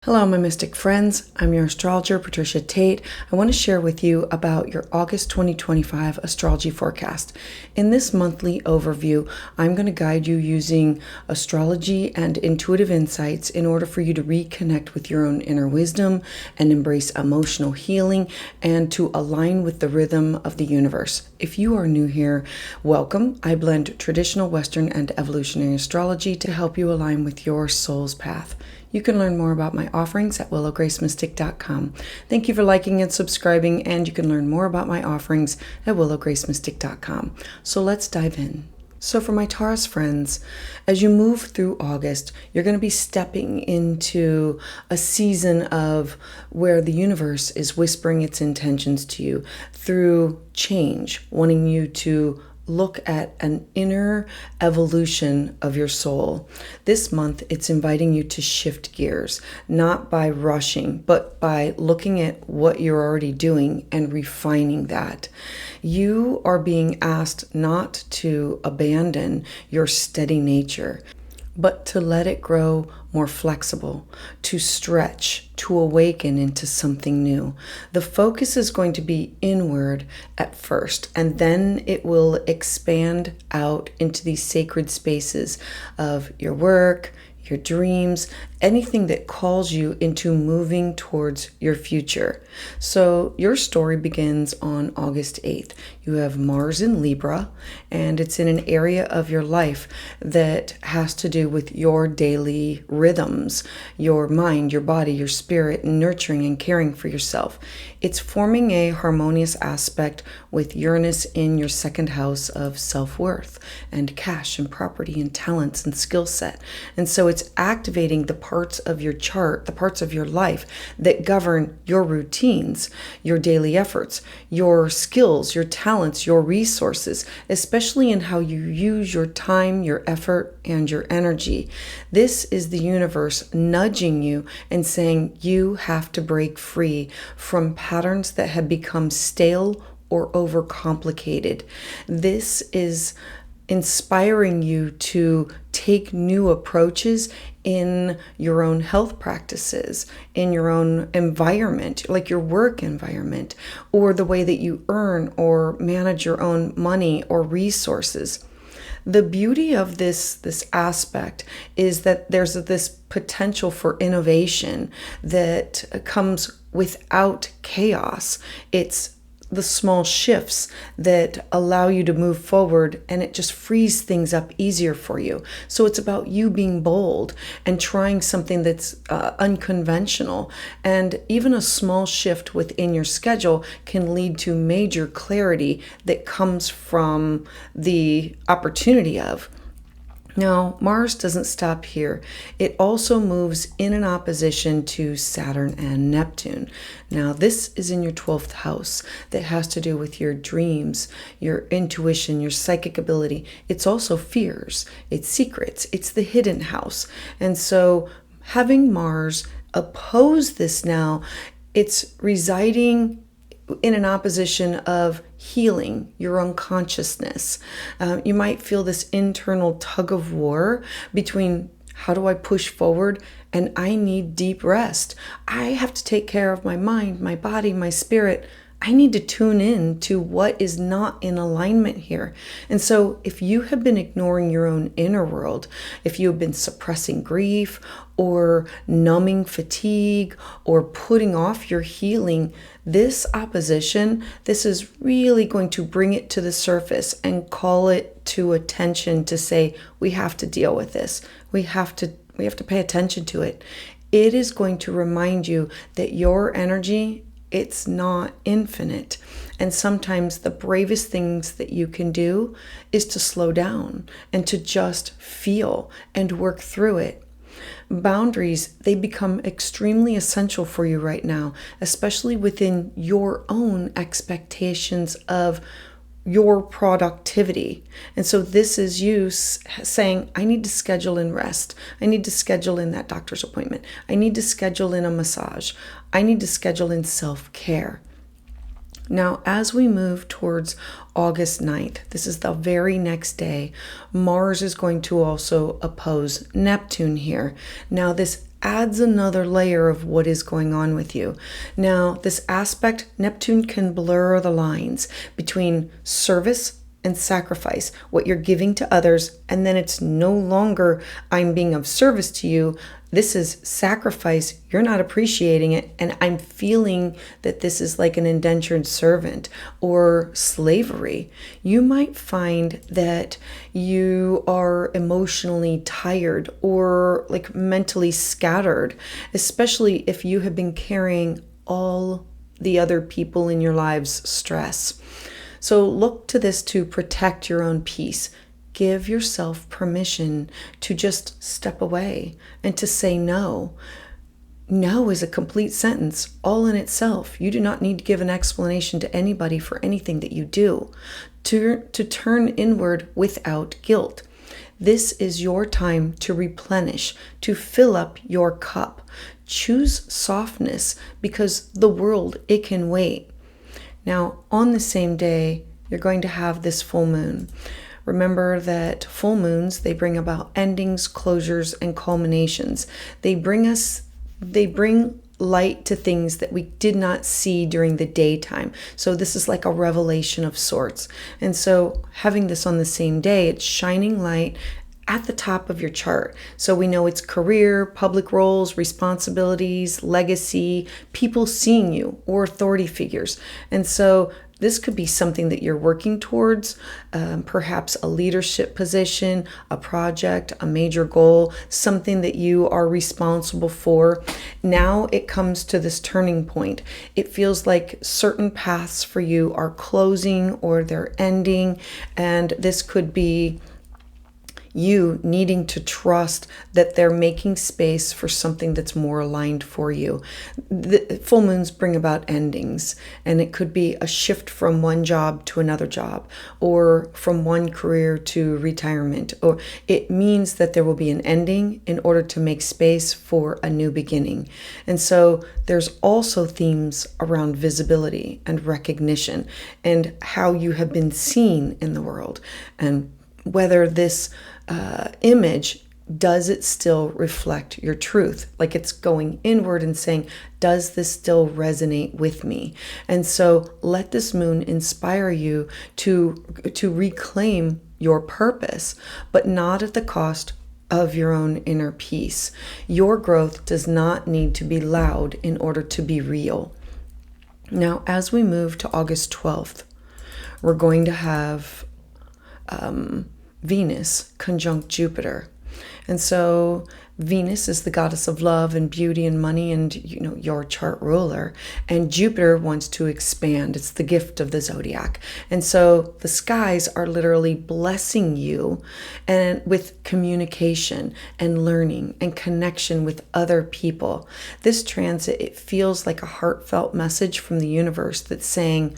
Hello, my mystic friends. I'm your astrologer, Patricia Tate. I want to share with you about your August 2025 astrology forecast. In this monthly overview, I'm going to guide you using astrology and intuitive insights in order for you to reconnect with your own inner wisdom and embrace emotional healing and to align with the rhythm of the universe. If you are new here, welcome. I blend traditional Western and evolutionary astrology to help you align with your soul's path. You can learn more about my offerings at willowgracemystic.com. Thank you for liking and subscribing, and you can learn more about my offerings at willowgracemystic.com. So let's dive in. So for my Taurus friends, as you move through August, you're going to be stepping into a season of where the universe is whispering its intentions to you through change, wanting you to look at an inner evolution of your soul. This month, it's inviting you to shift gears, not by rushing, but by looking at what you're already doing and refining that. You are being asked not to abandon your steady nature, but to let it grow more flexible, to stretch, to awaken into something new. The focus is going to be inward at first, and then it will expand out into these sacred spaces of your work, your dreams, anything that calls you into moving towards your future. So your story begins on August 8th. You have Mars in Libra, and it's in an area of your life that has to do with your daily rhythms, your mind, your body, your spirit, nurturing and caring for yourself. It's forming a harmonious aspect with Uranus in your second house of self-worth and cash and property and talents and skill set. And so it's activating the parts of your chart, the parts of your life that govern your routines, your daily efforts, your skills, your talents, your resources, especially in how you use your time, your effort, and your energy. This is the universe nudging you and saying you have to break free from patterns that have become stale or overcomplicated. This is inspiring you to take new approaches in your own health practices, in your own environment, like your work environment, or the way that you earn or manage your own money or resources. The beauty of this aspect is that there's this potential for innovation that comes without chaos. It's the small shifts that allow you to move forward, and it just frees things up easier for you. So it's about you being bold and trying something that's unconventional. And even a small shift within your schedule can lead to major clarity that comes from the opportunity of. Now, Mars doesn't stop here. It also moves in an opposition to Saturn and Neptune. Now, this is in your 12th house that has to do with your dreams, your intuition, your psychic ability. It's also fears, it's secrets, it's the hidden house. And so having Mars oppose this now, it's residing in an opposition of healing your unconsciousness. You might feel this internal tug of war between how do I push forward and I need deep rest. I have to take care of my mind, my body, my spirit. I need to tune in to what is not in alignment here. And so if you have been ignoring your own inner world, if you have been suppressing grief or numbing fatigue or putting off your healing, this opposition, this is really going to bring it to the surface and call it to attention to say, we have to deal with this. We have to pay attention to it. It is going to remind you that your energy, it's not infinite. And sometimes the bravest things that you can do is to slow down and to just feel and work through it. Boundaries, they become extremely essential for you right now, especially within your own expectations of your productivity. And so this is you saying, I need to schedule in rest. I need to schedule in that doctor's appointment. I need to schedule in a massage. I need to schedule in self-care. Now, as we move towards August 9th, this is the very next day, Mars is going to also oppose Neptune here. Now, this adds another layer of what is going on with you. Now, this aspect, Neptune can blur the lines between service and sacrifice, what you're giving to others, and then it's no longer I'm being of service to you. This is sacrifice. You're not appreciating it, and I'm feeling that this is like an indentured servant or slavery. You might find that you are emotionally tired or like mentally scattered, especially if you have been carrying all the other people in your lives' stress. So look to this to protect your own peace. Give yourself permission to just step away and to say no. No is a complete sentence all in itself. You do not need to give an explanation to anybody for anything that you do. To turn inward without guilt. This is your time to replenish, to fill up your cup. Choose softness because the world, it can wait. Now, on the same day, you're going to have this full moon. Remember that full moons, they bring about endings, closures, and culminations. They bring light to things that we did not see during the daytime. So this is like a revelation of sorts. And so having this on the same day, it's shining light at the top of your chart. So we know it's career, public roles, responsibilities, legacy, people seeing you, or authority figures. And so this could be something that you're working towards, perhaps a leadership position, a project, a major goal, something that you are responsible for. Now it comes to this turning point. It feels like certain paths for you are closing or they're ending, and this could be you needing to trust that they're making space for something that's more aligned for you. The full moons bring about endings, and it could be a shift from one job to another job, or from one career to retirement, or it means that there will be an ending in order to make space for a new beginning. And so there's also themes around visibility and recognition and how you have been seen in the world, and whether this image, does it still reflect your truth? Like it's going inward and saying, does this still resonate with me? And so let this moon inspire you to reclaim your purpose, but not at the cost of your own inner peace. Your growth does not need to be loud in order to be real. Now, as we move to August 12th, we're going to have Venus conjunct Jupiter. And so Venus is the goddess of love and beauty and money and, your chart ruler. And Jupiter wants to expand. It's the gift of the zodiac. And so the skies are literally blessing you and with communication and learning and connection with other people. This transit, it feels like a heartfelt message from the universe that's saying,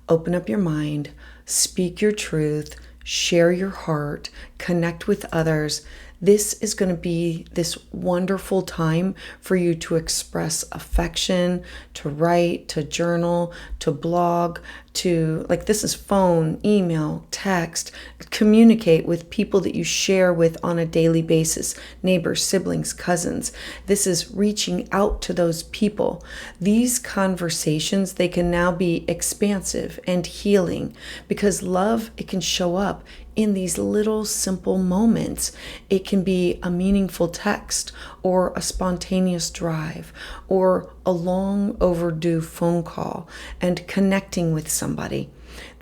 open up your mind, speak your truth, share your heart, connect with others. This is going to be this wonderful time for you to express affection, to write, to journal, to blog, this is phone, email, text, communicate with people that you share with on a daily basis, neighbors, siblings, cousins. This is reaching out to those people. These conversations, they can now be expansive and healing because love, it can show up in these little simple moments. It can be a meaningful text or a spontaneous drive or a long overdue phone call and connecting with somebody.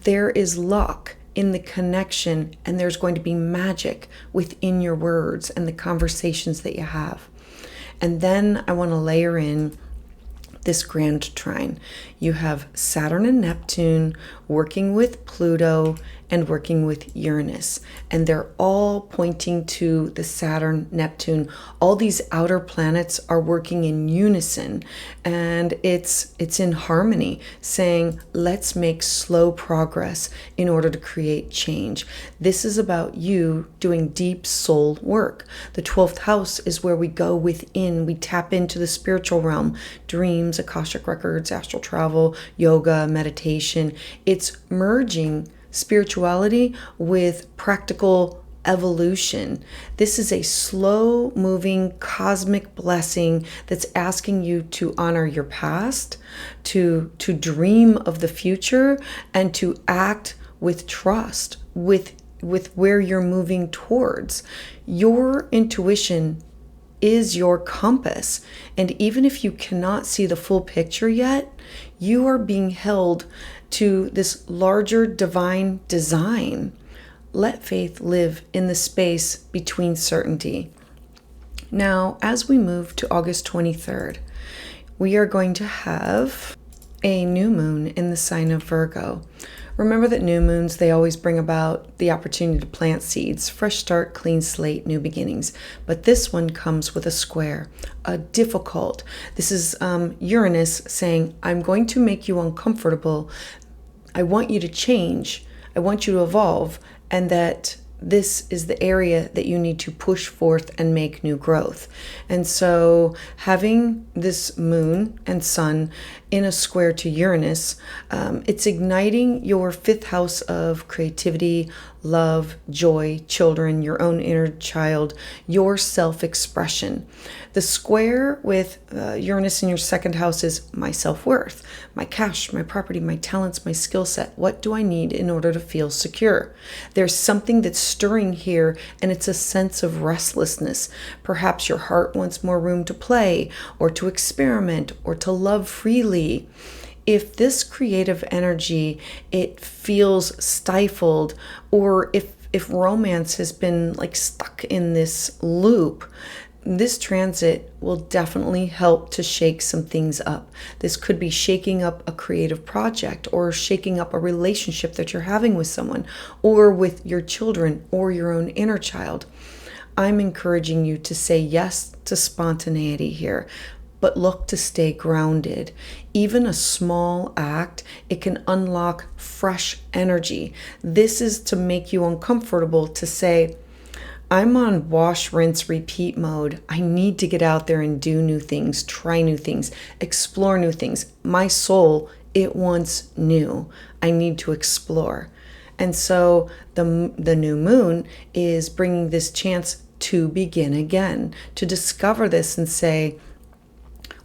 There is luck in the connection, and there's going to be magic within your words and the conversations that you have. And then I want to layer in this grand trine. You have Saturn and Neptune working with Pluto and working with Uranus, and they're all pointing to the Saturn, Neptune. All these outer planets are working in unison, and it's in harmony, saying, let's make slow progress in order to create change. This is about you doing deep soul work. The 12th house is where we go within, we tap into the spiritual realm, dreams, Akashic records, astral travel, yoga, meditation. It's merging spirituality with practical evolution. This is a slow moving cosmic blessing that's asking you to honor your past, to dream of the future, and to act with trust, with where you're moving towards. Your intuition is your compass. And even if you cannot see the full picture yet, you are being held to this larger divine design. Let faith live in the space between certainty. Now, as we move to August 23rd, we are going to have a new moon in the sign of Virgo. Remember that new moons, they always bring about the opportunity to plant seeds, fresh start, clean slate, new beginnings. But this one comes with a square, a difficult. This is Uranus saying, I'm going to make you uncomfortable. I want you to change. I want you to evolve. And that this is the area that you need to push forth and make new growth. And so having this moon and sun in a square to Uranus, it's igniting your fifth house of creativity, love, joy, children, your own inner child, your self-expression. The square with Uranus in your second house is my self-worth, my cash, my property, my talents, my skill set. What do I need in order to feel secure? There's something that's stirring here, and it's a sense of restlessness. Perhaps your heart wants more room to play or to experiment or to love freely. If this creative energy, it feels stifled, or if romance has been like stuck in this loop, this transit will definitely help to shake some things up. This could be shaking up a creative project, or shaking up a relationship that you're having with someone, or with your children, or your own inner child. I'm encouraging you to say yes to spontaneity here, but look to stay grounded. Even a small act, it can unlock fresh energy. This is to make you uncomfortable, to say, I'm on wash, rinse, repeat mode. I need to get out there and do new things, try new things, explore new things. My soul, it wants new. I need to explore. And so the new moon is bringing this chance to begin again, to discover this and say,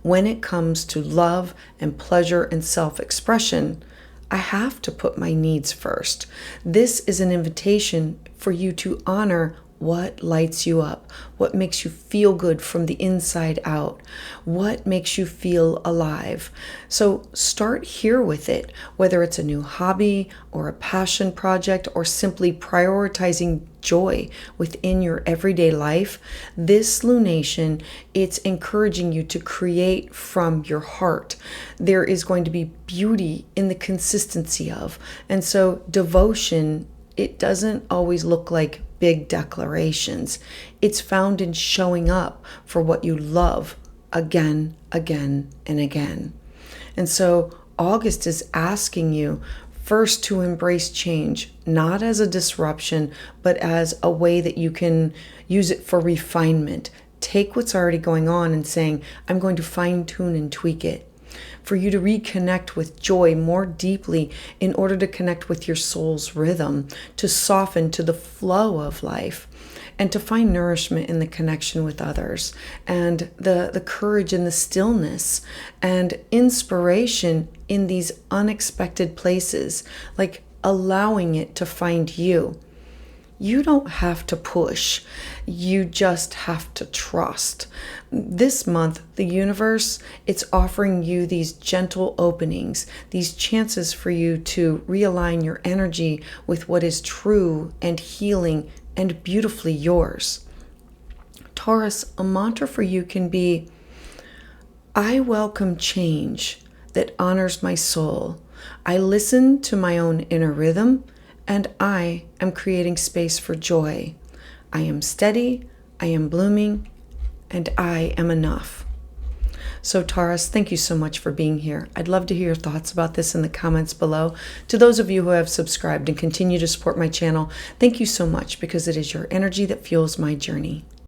when it comes to love and pleasure and self-expression, I have to put my needs first. This is an invitation for you to honor what lights you up, what makes you feel good from the inside out, what makes you feel alive. So start here with it, whether it's a new hobby or a passion project, or simply prioritizing joy within your everyday life. This lunation, it's encouraging you to create from your heart. There is going to be beauty in the consistency of. And so devotion, it doesn't always look like big declarations. It's found in showing up for what you love again, again, and again. And so August is asking you first to embrace change, not as a disruption, but as a way that you can use it for refinement. Take what's already going on and saying, I'm going to fine tune and tweak it. For you to reconnect with joy more deeply in order to connect with your soul's rhythm, to soften to the flow of life, and to find nourishment in the connection with others, and the courage in the stillness, and inspiration in these unexpected places, like allowing it to find you. You don't have to push. You just have to trust. This month, the universe, it's offering you these gentle openings, these chances for you to realign your energy with what is true and healing and beautifully yours. Taurus, a mantra for you can be, I welcome change that honors my soul. I listen to my own inner rhythm, and I am creating space for joy. I am steady, I am blooming, and I am enough. So Taurus, thank you so much for being here. I'd love to hear your thoughts about this in the comments below. To those of you who have subscribed and continue to support my channel, thank you so much, because it is your energy that fuels my journey.